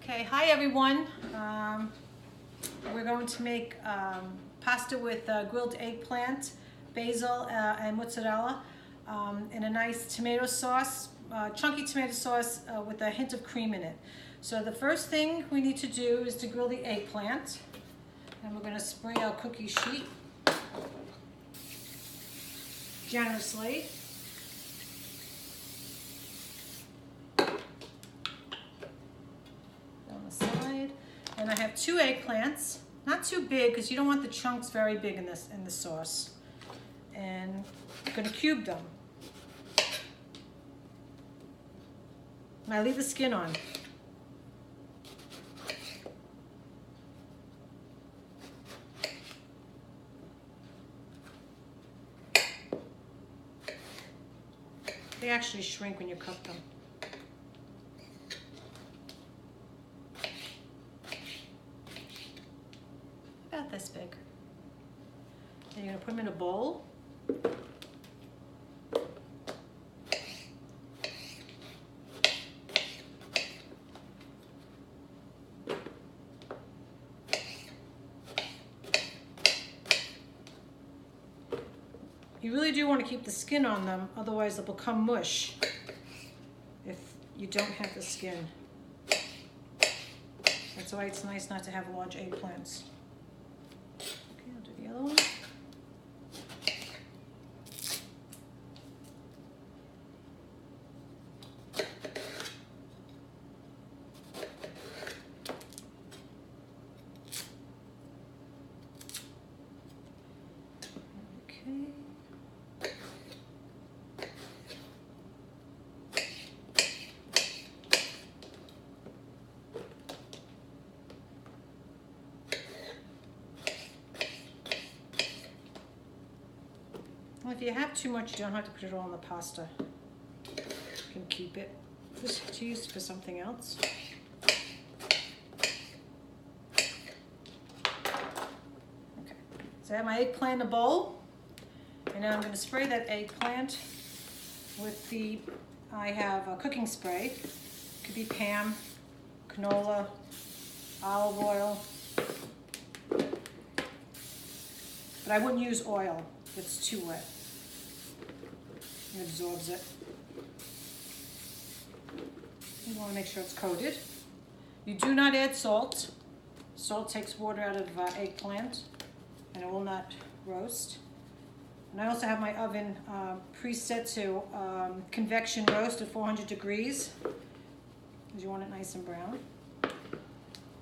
Okay, hi everyone. We're going to make pasta with grilled eggplant, basil, and mozzarella, and a nice tomato sauce, chunky tomato sauce with a hint of cream in it. So the first thing we need to do is to grill the eggplant, and we're going to spray our cookie sheet generously. Side, and I have 2 eggplants, not too big because you don't want the chunks very big in the sauce. And I'm going to cube them. And I leave the skin on. They actually shrink when you cook them. About this big. And you're going to put them in a bowl. You really do want to keep the skin on them, otherwise they'll become mush if you don't have the skin. That's why it's nice not to have large eggplants. Okay, I'll do the other one. Okay. Well, if you have too much, you don't have to put it all in the pasta. You can keep it to use for something else. Okay, so I have my eggplant in a bowl, and now I'm going to spray that eggplant with I have a cooking spray. It could be Pam, canola, olive oil, but I wouldn't use oil if it's too wet. It absorbs it. You want to make sure it's coated. You do not add salt. Salt takes water out of eggplant, and it will not roast. And I also have my oven preset to convection roast at 400 degrees, because you want it nice and brown.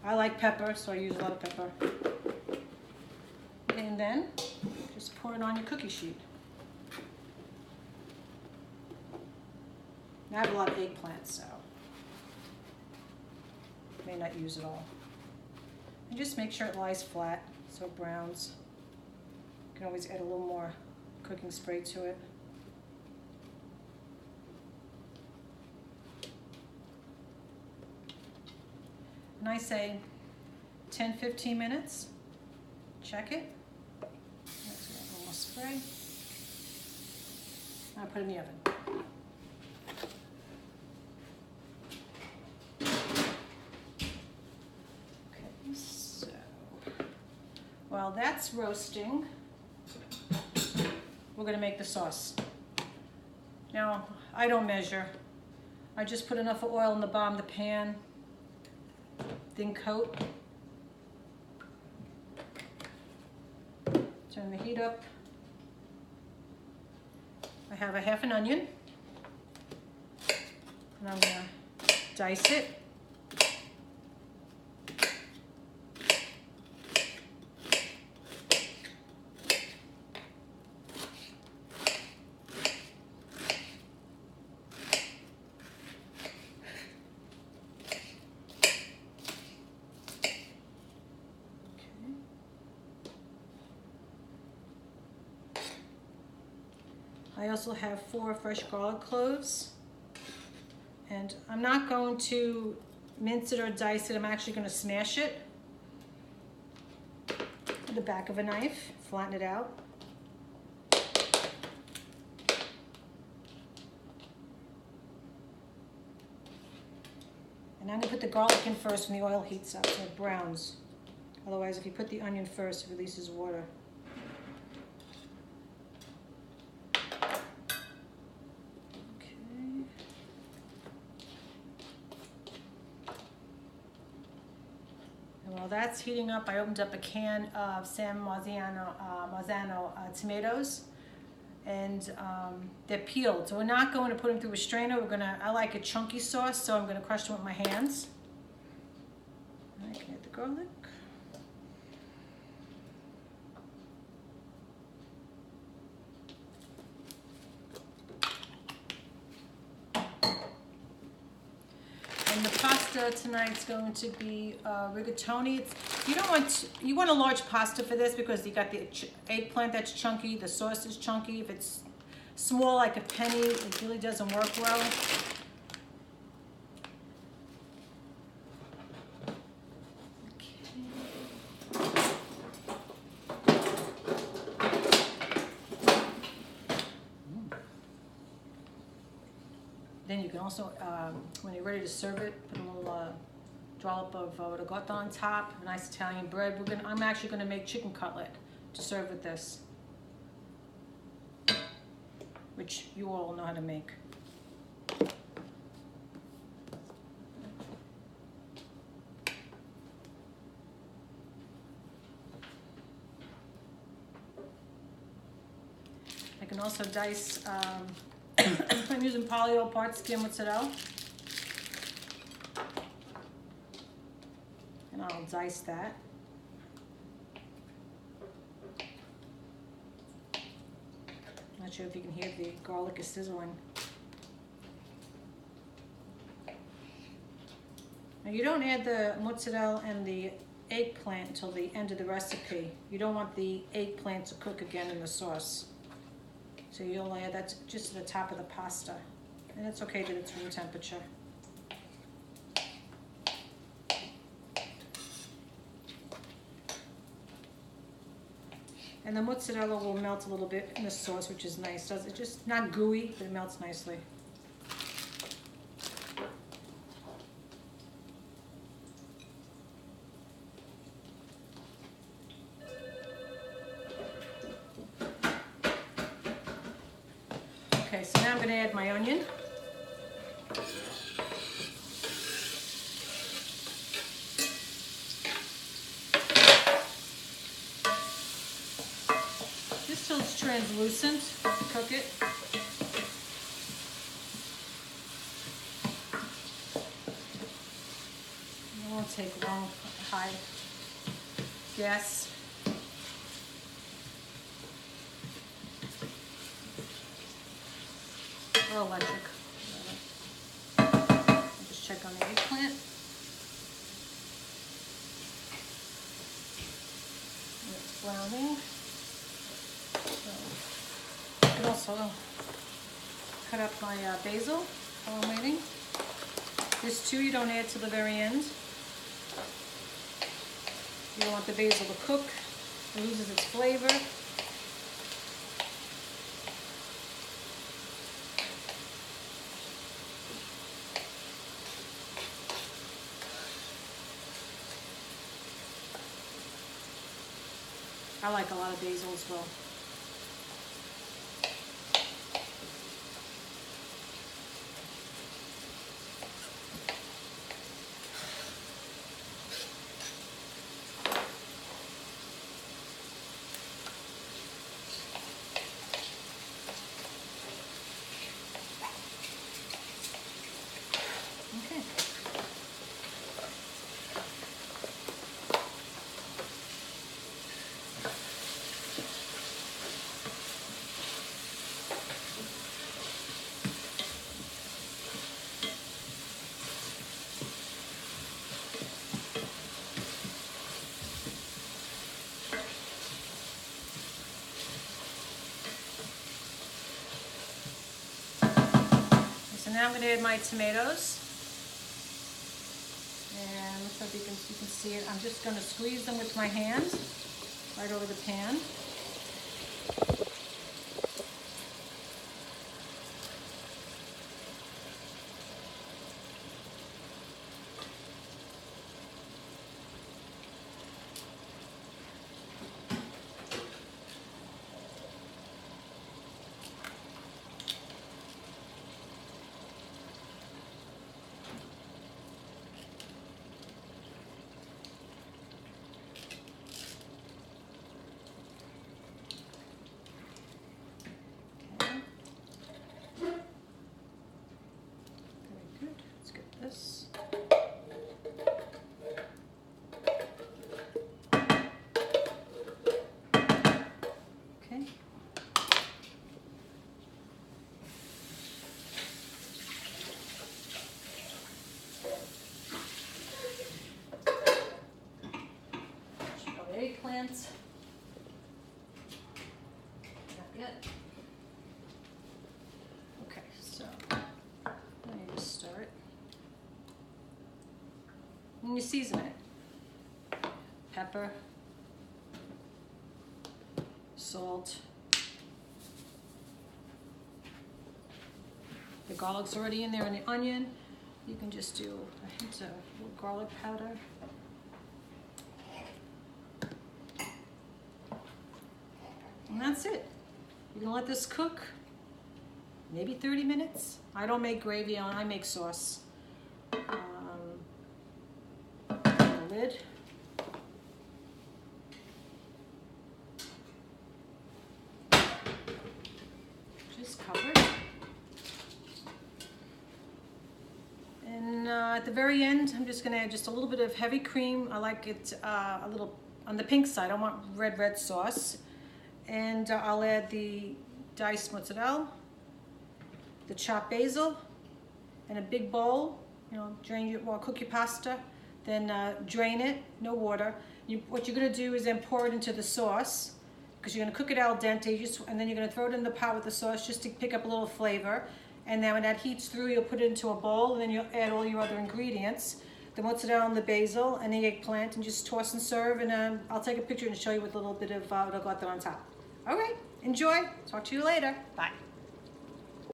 I like pepper, so I use a lot of pepper. And then just pour it on your cookie sheet. Now I have a lot of eggplant, so I may not use it all. And just make sure it lies flat so it browns. You can always add a little more cooking spray to it. And I say 10-15 minutes. Check it. Let's get a little more spray. Now put it in the oven. Okay, so while that's roasting, we're going to make the sauce. Now, I don't measure. I just put enough oil in the bottom of the pan, then coat. Turn the heat up. I have a half an onion, and I'm going to dice it. I also have 4 fresh garlic cloves, and I'm not going to mince it or dice it. I'm actually going to smash it with the back of a knife, flatten it out. And I'm gonna put the garlic in first when the oil heats up so it browns. Otherwise, if you put the onion first, it releases water. While that's heating up, I opened up a can of San Marzano tomatoes, and they're peeled. So we're not going to put them through a strainer. I like a chunky sauce, so I'm going to crush them with my hands. I can add the garlic. And the pasta tonight's going to be rigatoni. You want a large pasta for this because you got the eggplant that's chunky, the sauce is chunky. If it's small like a penny, it really doesn't work well. Then you can also, when you're ready to serve it, put a little dollop of ricotta on top, nice Italian bread. I'm actually gonna make chicken cutlet to serve with this, which you all know how to make. I can also dice, I'm using polio part skim mozzarella. And I'll dice that. Not sure if you can hear the garlic is sizzling. Now you don't add the mozzarella and the eggplant until the end of the recipe. You don't want the eggplant to cook again in the sauce. So you'll add that just to the top of the pasta. And it's okay that it's room temperature. And the mozzarella will melt a little bit in the sauce, which is nice. It's just not gooey, but it melts nicely. Okay, so now I'm going to add my onion. Just till it's translucent to cook it. It won't take long, high gas. Or electric. Just check on the eggplant. It's browning. So I can also cut up my basil while I'm waiting. This too you don't add to the very end. You don't want the basil to cook. It loses its flavor. I like a lot of basil as well. Okay. So now I'm going to add my tomatoes. And so if you can see it, I'm just going to squeeze them with my hand right over the pan. eggplant. Not yet. Okay, so let me just stir it. And you season it. Pepper, salt. The garlic's already in there and the onion. You can just do a hint of garlic powder. And that's it. You're gonna let this cook maybe 30 minutes. I don't make gravy on, I make sauce. The lid. Just cover it. And at the very end, I'm just gonna add just a little bit of heavy cream. I like it a little on the pink side. I want red sauce. And I'll add the diced mozzarella, the chopped basil, and a big bowl. You know, cook your pasta, then drain it, no water. What you're gonna do is then pour it into the sauce, because you're gonna cook it al dente, and then you're gonna throw it in the pot with the sauce just to pick up a little flavor. And then when that heats through, you'll put it into a bowl, and then you'll add all your other ingredients, the mozzarella and the basil and the eggplant, and just toss and serve. And I'll take a picture and show you with a little bit of ricotta on top. All right, enjoy. Talk to you later. Bye.